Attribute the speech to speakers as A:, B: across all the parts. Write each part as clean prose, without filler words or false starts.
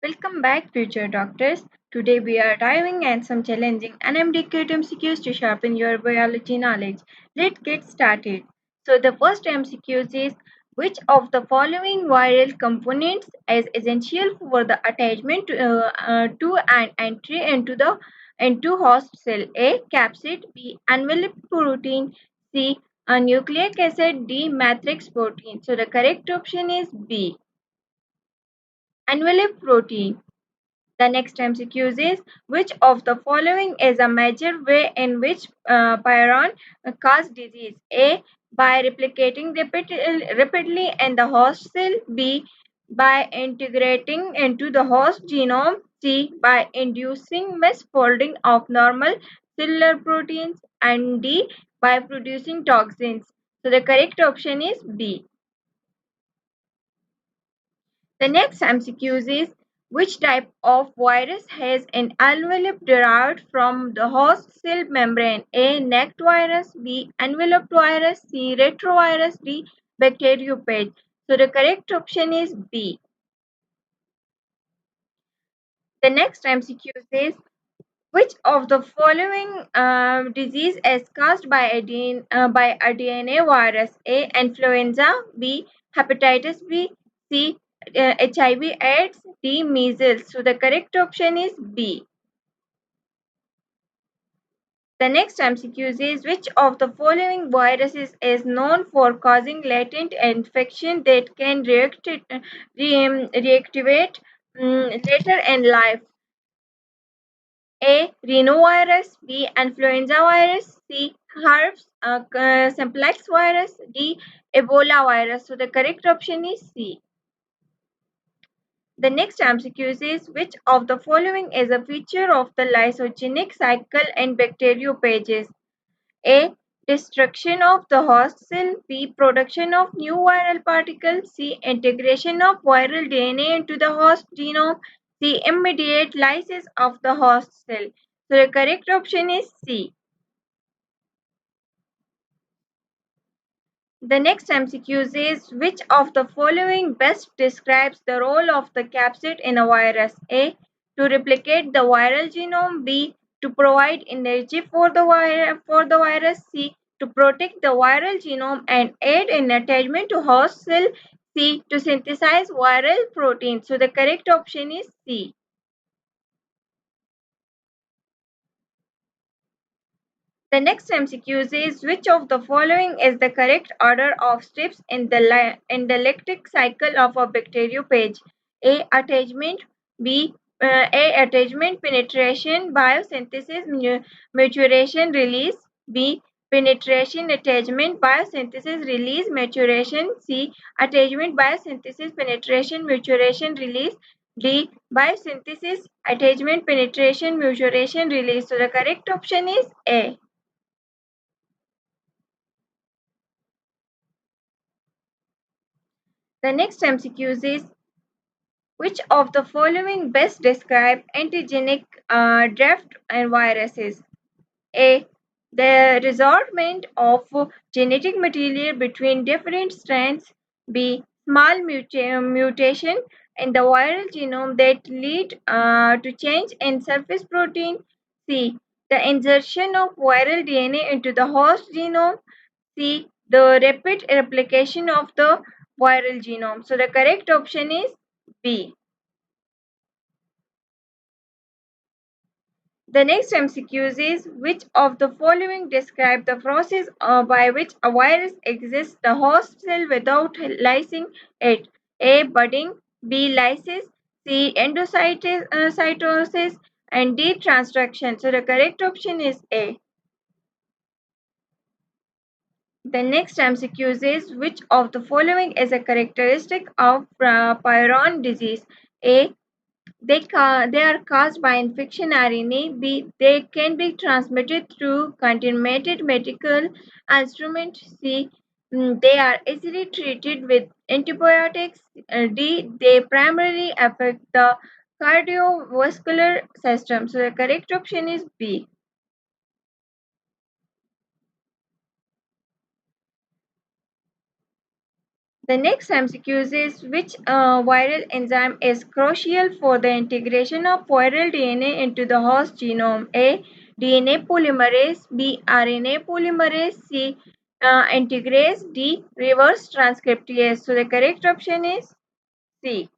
A: Welcome back, future doctors. Today we are diving in some challenging MDAct MCQs to sharpen your biology knowledge. Let's get started. So the first MCQs is which of the following viral components is essential for the attachment to and entry into host cell? A. Capsid. B. Envelope protein. C. A nucleic acid. D. Matrix protein. So the correct option is B. Envelope protein. The next MCQ is which of the following is a major way in which prion cause disease? A. By replicating rapidly in the host cell. B. By integrating into the host genome. C. By inducing misfolding of normal cellular proteins. And D. By producing toxins. So the correct option is B. The next MCQ is which type of virus has an envelope derived from the host cell membrane? A. Necked virus. B. Enveloped virus. C. Retrovirus. D. Bacteriophage. So the correct option is B. The next MCQ is which of the following disease is caused by a DNA virus? A. Influenza. B. Hepatitis B. C. HIV/AIDS. D. Measles. So the correct option is B. The next MCQ is which of the following viruses is known for causing latent infection that can reactivate later in life? A. Rhinovirus. B. Influenza virus. C. Herpes simplex virus. D. Ebola virus. So the correct option is C. The next MCQ is which of the following is a feature of the lysogenic cycle in bacteriophages? A. Destruction of the host cell. B. Production of new viral particles. C. Integration of viral DNA into the host genome. C. Immediate lysis of the host cell. So the correct option is C. The next MCQ is which of the following best describes the role of the capsid in a virus? A. To replicate the viral genome. B. To provide energy for the virus. C. To protect the viral genome and aid in attachment to host cell. C. To synthesize viral protein. So the correct option is C. The next MCQ is which of the following is the correct order of steps in the lactic cycle of a bacteriophage? A. Attachment. B. Attachment, penetration, biosynthesis, maturation, release. B. Penetration, attachment, biosynthesis, release, maturation. C. Attachment, biosynthesis, penetration, maturation, release. D. Biosynthesis, attachment, penetration, maturation, release. So the correct option is A. The next MCQ is which of the following best describe antigenic drift and viruses? A. The resortment of genetic material between different strands. B. Small mutation in the viral genome that lead to change in surface protein. C. The insertion of viral DNA into the host genome. C. The rapid replication of the viral genome. So the correct option is B. The next MCQ is which of the following describe the process by which a virus exists the host cell without lysing it? A. Budding. B. Lysis. C. Endocytosis. And D. Transduction. So the correct option is A. The next MCQ is which of the following is a characteristic of prion disease? A. They are caused by infection RNA. B. They can be transmitted through contaminated medical instruments. C. They are easily treated with antibiotics. D. They primarily affect the cardiovascular system. So the correct option is B. The next MCQ is which viral enzyme is crucial for the integration of viral DNA into the host genome? A. DNA polymerase, B. RNA polymerase, C. Integrase, D. Reverse transcriptase. So the correct option is C.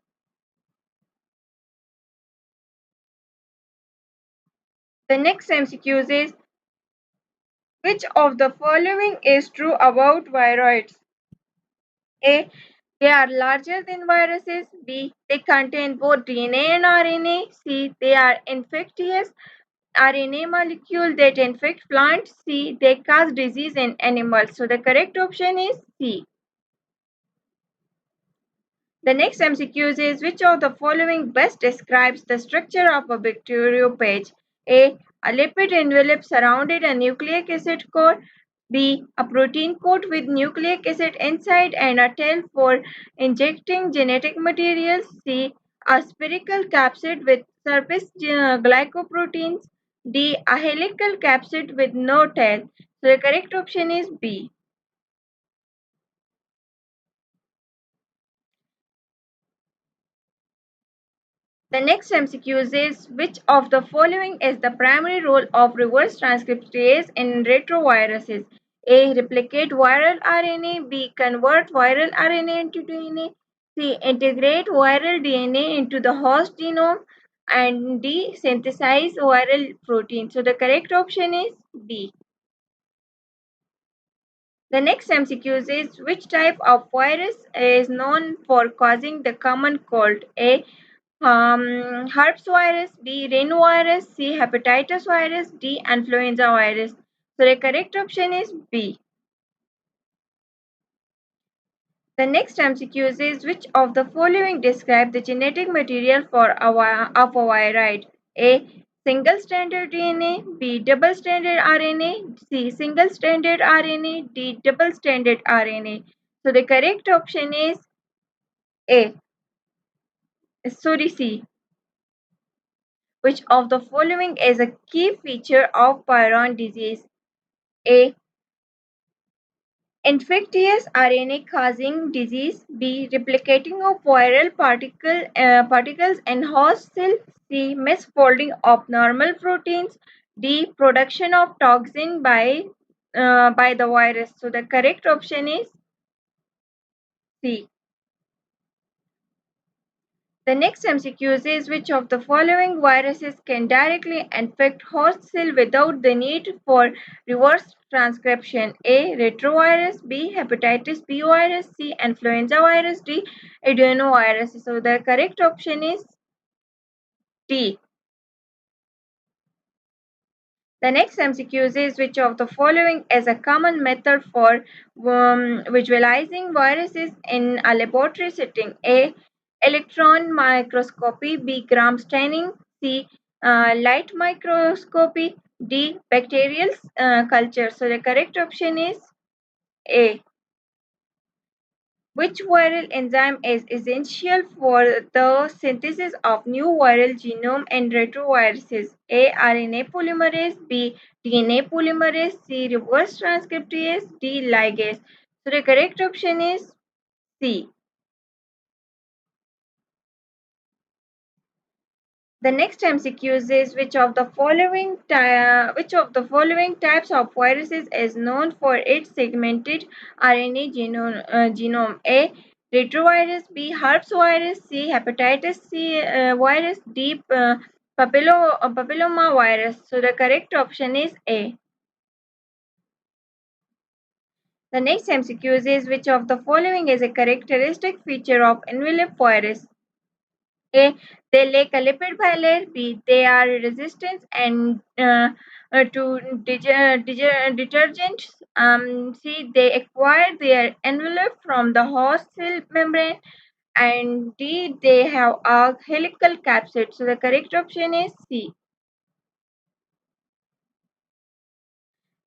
A: The next MCQ is which of the following is true about viroids? A. They are larger than viruses. B. They contain both DNA and RNA. C. They are infectious RNA molecule that infect plants. C. They cause disease in animals. So the correct option is C. The next MCQ is which of the following best describes the structure of a bacteriophage? A. A lipid envelope surrounded a nucleic acid core. B. A protein coat with nucleic acid inside and a tail for injecting genetic materials. C. A spherical capsid with surface glycoproteins. D. A helical capsid with no tail. So the correct option is B. The next MCQ is which of the following is the primary role of reverse transcriptase in retroviruses? A. Replicate viral RNA. B. Convert viral RNA into DNA. C. Integrate viral DNA into the host genome. And D. Synthesize viral protein. So the correct option is B. The next MCQ is which type of virus is known for causing the common cold? A. Herpes virus, B. Rhinovirus, C. Hepatitis virus, D. Influenza virus. So the correct option is B. The next MCQ is which of the following describe the genetic material for of a viroid? A. Single stranded DNA, B. Double stranded RNA, C. Single stranded RNA, D. Double stranded RNA. So the correct option is A. Sorry, C. Which of the following is a key feature of Pyron disease? A. Infectious RNA causing disease. B. Replicating of viral particles in host cell. C. Misfolding of normal proteins. D. Production of toxin by the virus. So the correct option is C. The next MCQ is which of the following viruses can directly infect host cell without the need for reverse transcription? A. Retrovirus, B. Hepatitis B virus, C. Influenza virus, D. Adenovirus. So the correct option is D. The next MCQ is which of the following is a common method for visualizing viruses in a laboratory setting? A. Electron microscopy. B. Gram staining. C. Light microscopy. D. Bacterial culture. So the correct option is A. Which viral enzyme is essential for the synthesis of new viral genome and retroviruses? A. RNA polymerase, B. DNA polymerase, C. Reverse transcriptase, D. Ligase. So the correct option is C. The next MCQ is which of the following types of viruses is known for its segmented RNA genome? A. Retrovirus, B. Herpes virus, C. Hepatitis C virus, D. Papilloma virus. So the correct option is A. The next MCQ is which of the following is a characteristic feature of envelope virus? A. They lack a lipid bilayer. B. They are resistant and to detergents. C. They acquire their envelope from the host cell membrane. And D. They have a helical capsid. So the correct option is C.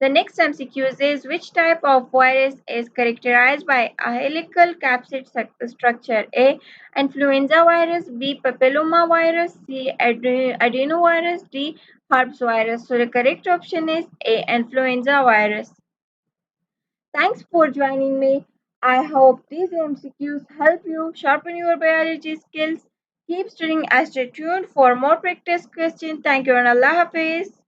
A: The next MCQ is which type of virus is characterized by a helical capsid structure? A. Influenza virus, B. Papilloma virus, C. Adenovirus, D. Herpes virus. So the correct option is A. Influenza virus. Thanks for joining me. I hope these MCQs help you sharpen your biology skills. Keep studying and stay tuned for more practice questions. Thank you and Allah Hafiz.